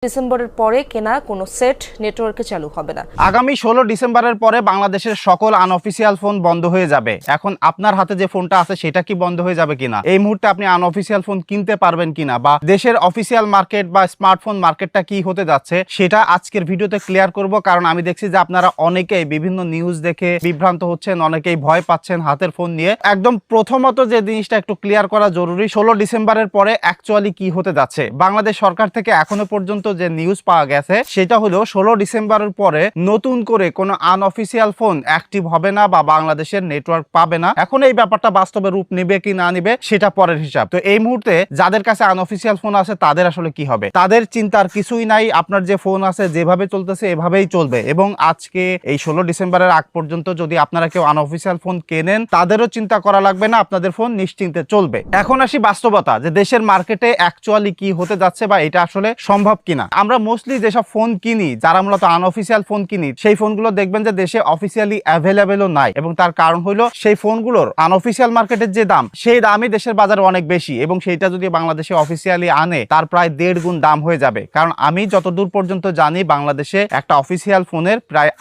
ডিসেম্বরের পরে কেনা কোনো সেট নেটওয়ার্কে চালু হবে না। আগামী 16 ডিসেম্বরের পরে বাংলাদেশের সকল আনঅফিসিয়াল ফোন বন্ধ হয়ে যাবে। এখন আপনার হাতে যে ফোনটা আছে সেটা কি বন্ধ হয়ে যাবে কিনা, এই মুহূর্তে আপনি আনঅফিসিয়াল ফোন কিনতে পারবেন কিনা, বা দেশের অফিসিয়াল মার্কেট বা স্মার্টফোন মার্কেটটা কি হতে যাচ্ছে সেটা আজকের ভিডিওতে ক্লিয়ার করব। কারণ আমি দেখছি যে আপনারা অনেকেই বিভিন্ন নিউজ দেখে বিভ্রান্ত হচ্ছেন, অনেকেই ভয় পাচ্ছেন হাতের ফোন নিয়ে। একদম প্রথমত যে জিনিসটা একটু ক্লিয়ার করা জরুরি, 16 ডিসেম্বরের পরে অ্যাকচুয়ালি কি হতে যাচ্ছে। বাংলাদেশ সরকার থেকে এখনো পর্যন্ত যে নিউজ পাওয়া গেছে সেটা হলো 16 ডিসেম্বরের পরে নতুন করে কোনো আনঅফিসিয়াল ফোন অ্যাক্টিভ হবে না বা বাংলাদেশের নেটওয়ার্ক পাবে না। এখন এই ব্যাপারটা বাস্তবে রূপ নেবে কি না নেবে সেটা পরের হিসাব। তো এই মুহূর্তে যাদের কাছে আনঅফিসিয়াল ফোন আছে তাদের আসলে কি হবে, তাদের চিন্তার কিছুই নাই। আপনার যে ফোন আছে যেভাবে চলতেছে এভাবেই চলবে। এবং আজকে এই 16 ডিসেম্বরের আগ পর্যন্ত যদি আপনারা কেউ আনঅফিসিয়াল ফোন কেনেন তাদেরও চিন্তা করা লাগবে না, আপনাদের ফোন নিশ্চিন্তে চলবে। এখন আসি বাস্তবতা, যে দেশের মার্কেটে অ্যাকচুয়ালি কি হতে যাচ্ছে বা এটা আসলে সম্ভব কিনা। আমরা মোস্টলি যেসব ফোন কিনি, যারা মূলত আনঅফিসিয়াল ফোন কিনি, সেই ফোনগুলো দেখবেন যে দেশে অফিসিয়ালি অ্যাভেলেবেলও নাই। এবং তার কারণ হলো সেই ফোনগুলোর আনঅফিসিয়াল মার্কেটের যে দাম, সেই দামই দেশের বাজারে অনেক বেশি। এবং সেইটা যদি বাংলাদেশে অফিসিয়ালি আনে তার প্রায় 1.5 গুণ দাম হয়ে যাবে। কারণ আমি যতদূর পর্যন্ত জানি বাংলাদেশে একটা অফিসিয়াল ফোনের প্রায়